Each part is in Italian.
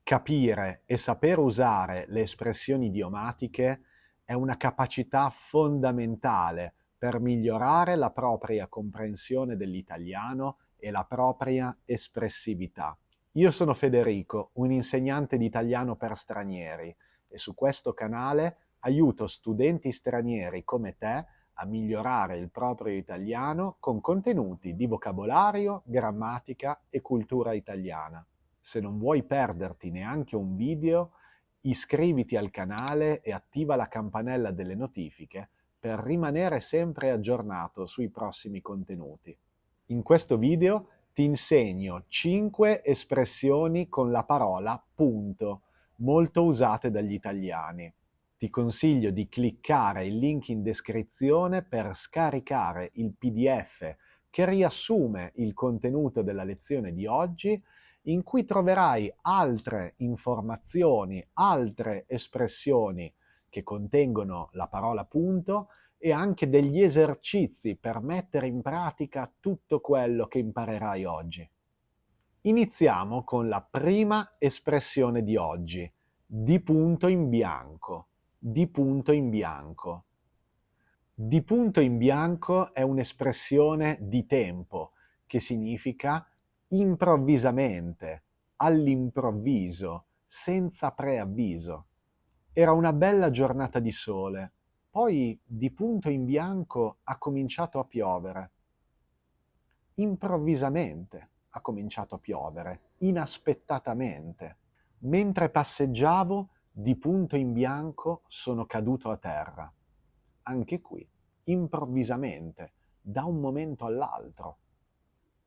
Capire e saper usare le espressioni idiomatiche è una capacità fondamentale per migliorare la propria comprensione dell'italiano e la propria espressività. Io sono Federico, un insegnante di italiano per stranieri e su questo canale aiuto studenti stranieri come te a migliorare il proprio italiano con contenuti di vocabolario, grammatica e cultura italiana. Se non vuoi perderti neanche un video, iscriviti al canale e attiva la campanella delle notifiche per rimanere sempre aggiornato sui prossimi contenuti. In questo video ti insegno 5 espressioni con la parola punto, molto usate dagli italiani. Ti consiglio di cliccare il link in descrizione per scaricare il PDF che riassume il contenuto della lezione di oggi, in cui troverai altre informazioni, altre espressioni che contengono la parola punto e anche degli esercizi per mettere in pratica tutto quello che imparerai oggi. Iniziamo con la prima espressione di oggi, di punto in bianco. Di punto in bianco. Di punto in bianco è un'espressione di tempo che significa improvvisamente, all'improvviso, senza preavviso. Era una bella giornata di sole, poi di punto in bianco ha cominciato a piovere. Improvvisamente ha cominciato a piovere, inaspettatamente. Mentre passeggiavo, di punto in bianco sono caduto a terra. Anche qui, improvvisamente, da un momento all'altro.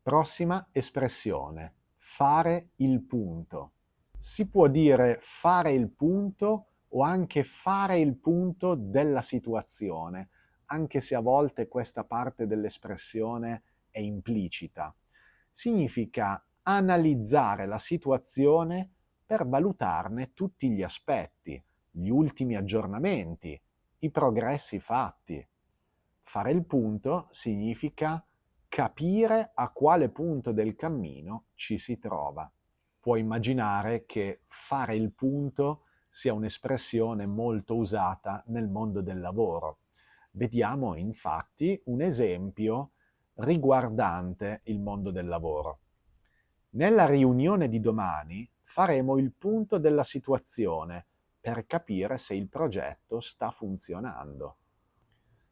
Prossima espressione, fare il punto. Si può dire fare il punto o anche fare il punto della situazione, anche se a volte questa parte dell'espressione è implicita. Significa analizzare la situazione per valutarne tutti gli aspetti, gli ultimi aggiornamenti, i progressi fatti. Fare il punto significa capire a quale punto del cammino ci si trova. Puoi immaginare che fare il punto sia un'espressione molto usata nel mondo del lavoro. Vediamo infatti un esempio riguardante il mondo del lavoro. Nella riunione di domani faremo il punto della situazione per capire se il progetto sta funzionando.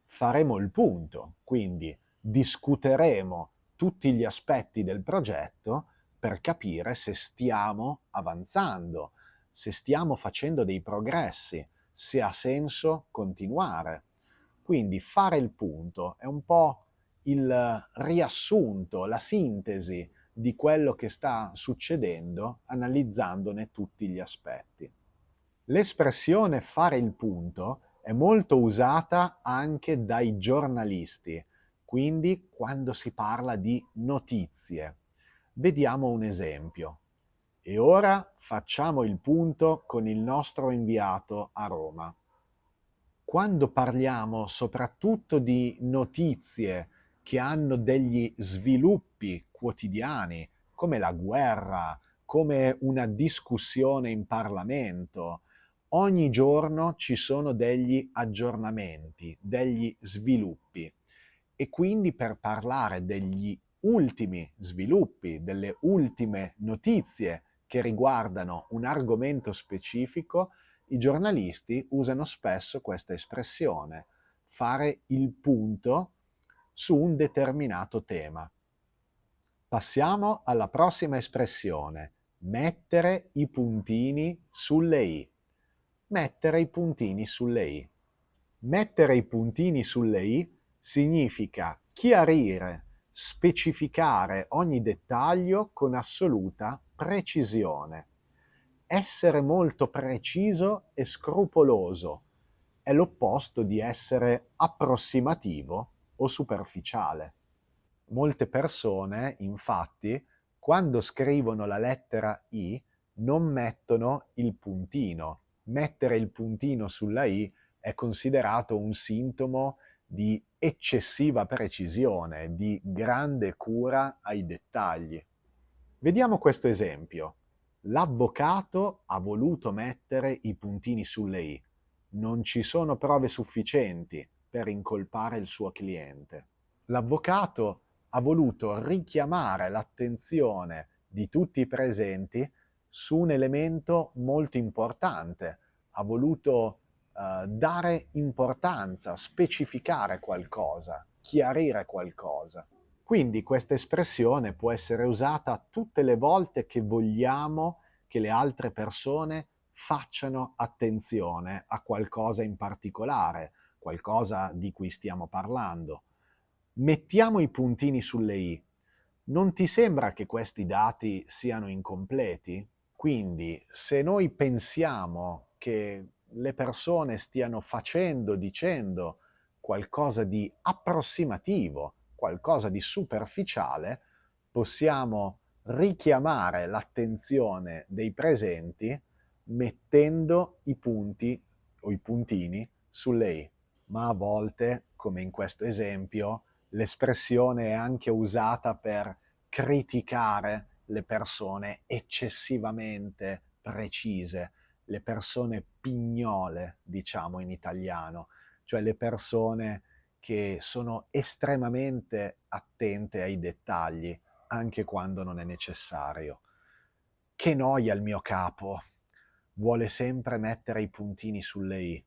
Faremo il punto, quindi discuteremo tutti gli aspetti del progetto per capire se stiamo avanzando, se stiamo facendo dei progressi, se ha senso continuare. Quindi fare il punto è un po' il riassunto, la sintesi di quello che sta succedendo analizzandone tutti gli aspetti. L'espressione fare il punto è molto usata anche dai giornalisti, quindi quando si parla di notizie. Vediamo un esempio. E ora facciamo il punto con il nostro inviato a Roma. Quando parliamo soprattutto di notizie che hanno degli sviluppi quotidiani, come la guerra, come una discussione in Parlamento, ogni giorno ci sono degli aggiornamenti, degli sviluppi e quindi per parlare degli ultimi sviluppi, delle ultime notizie che riguardano un argomento specifico, i giornalisti usano spesso questa espressione, fare il punto su un determinato tema. Passiamo alla prossima espressione, mettere i puntini sulle i. Mettere i puntini sulle i. Mettere i puntini sulle i significa chiarire, specificare ogni dettaglio con assoluta precisione. Essere molto preciso e scrupoloso è l'opposto di essere approssimativo o superficiale. Molte persone, infatti, quando scrivono la lettera I, non mettono il puntino. Mettere il puntino sulla I è considerato un sintomo di eccessiva precisione, di grande cura ai dettagli. Vediamo questo esempio. L'avvocato ha voluto mettere i puntini sulle i. Non ci sono prove sufficienti per incolpare il suo cliente. L'avvocato ha voluto richiamare l'attenzione di tutti i presenti su un elemento molto importante. Ha voluto dare importanza, specificare qualcosa, chiarire qualcosa. Quindi questa espressione può essere usata tutte le volte che vogliamo che le altre persone facciano attenzione a qualcosa in particolare, qualcosa di cui stiamo parlando. Mettiamo i puntini sulle i. Non ti sembra che questi dati siano incompleti? Quindi, se noi pensiamo che le persone stiano facendo, dicendo qualcosa di approssimativo, qualcosa di superficiale, possiamo richiamare l'attenzione dei presenti mettendo i punti o i puntini sulle i. Ma a volte, come in questo esempio, l'espressione è anche usata per criticare le persone eccessivamente precise, le persone pignole, diciamo in italiano, cioè le persone che sono estremamente attente ai dettagli, anche quando non è necessario. Che noia il mio capo! Vuole sempre mettere i puntini sulle i.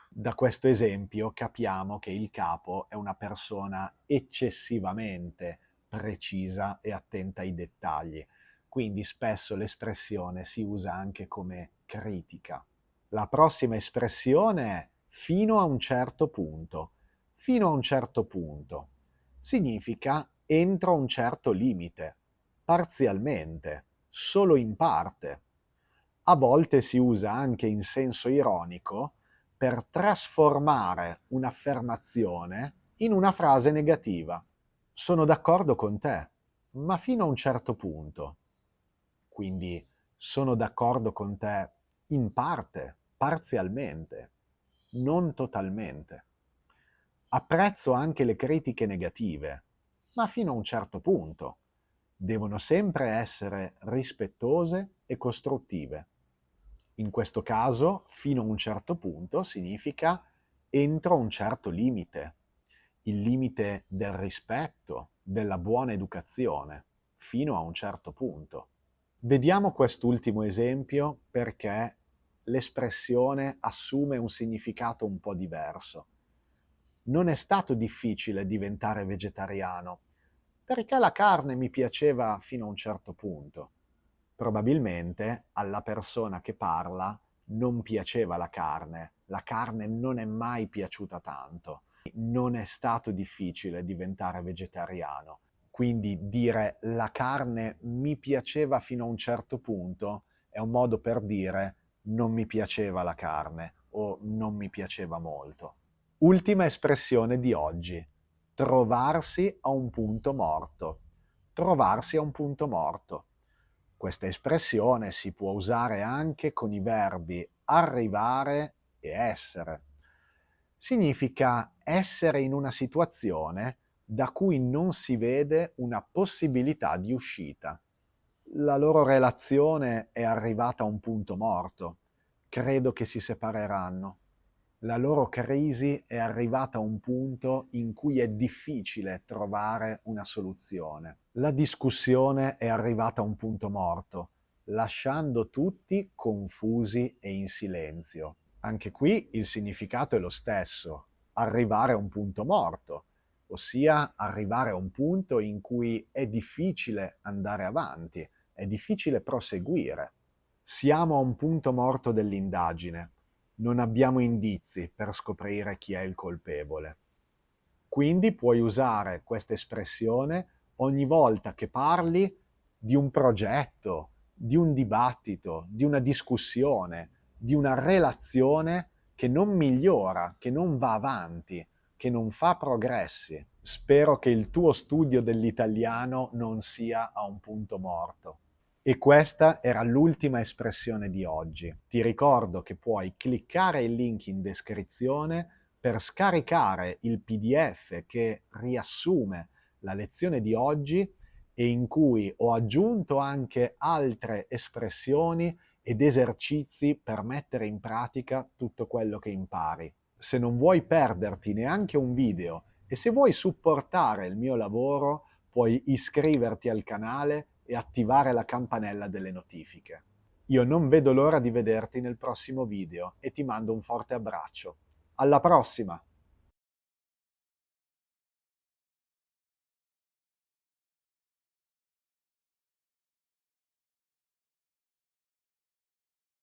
Da questo esempio capiamo che il capo è una persona eccessivamente precisa e attenta ai dettagli, quindi spesso l'espressione si usa anche come critica. La prossima espressione è fino a un certo punto. Fino a un certo punto significa entro un certo limite, parzialmente, solo in parte. A volte si usa anche in senso ironico per trasformare un'affermazione in una frase negativa. Sono d'accordo con te, ma fino a un certo punto. Quindi sono d'accordo con te in parte, parzialmente, non totalmente. Apprezzo anche le critiche negative, ma fino a un certo punto. Devono sempre essere rispettose e costruttive. In questo caso, fino a un certo punto significa entro un certo limite, il limite del rispetto, della buona educazione, fino a un certo punto. Vediamo quest'ultimo esempio perché l'espressione assume un significato un po' diverso. Non è stato difficile diventare vegetariano, perché la carne mi piaceva fino a un certo punto. Probabilmente alla persona che parla non piaceva la carne non è mai piaciuta tanto. Non è stato difficile diventare vegetariano. Quindi dire la carne mi piaceva fino a un certo punto è un modo per dire non mi piaceva la carne o non mi piaceva molto. Ultima espressione di oggi. Trovarsi a un punto morto. Trovarsi a un punto morto. Questa espressione si può usare anche con i verbi arrivare e essere. Significa essere in una situazione da cui non si vede una possibilità di uscita. La loro relazione è arrivata a un punto morto. Credo che si separeranno. La loro crisi è arrivata a un punto in cui è difficile trovare una soluzione. La discussione è arrivata a un punto morto, lasciando tutti confusi e in silenzio. Anche qui il significato è lo stesso, arrivare a un punto morto, ossia arrivare a un punto in cui è difficile andare avanti, è difficile proseguire. Siamo a un punto morto dell'indagine. Non abbiamo indizi per scoprire chi è il colpevole. Quindi puoi usare questa espressione ogni volta che parli di un progetto, di un dibattito, di una discussione, di una relazione che non migliora, che non va avanti, che non fa progressi. Spero che il tuo studio dell'italiano non sia a un punto morto. E questa era l'ultima espressione di oggi. Ti ricordo che puoi cliccare il link in descrizione per scaricare il PDF che riassume la lezione di oggi e in cui ho aggiunto anche altre espressioni ed esercizi per mettere in pratica tutto quello che impari. Se non vuoi perderti neanche un video e se vuoi supportare il mio lavoro, puoi iscriverti al canale e attivare la campanella delle notifiche. Io non vedo l'ora di vederti nel prossimo video e ti mando un forte abbraccio. Alla prossima!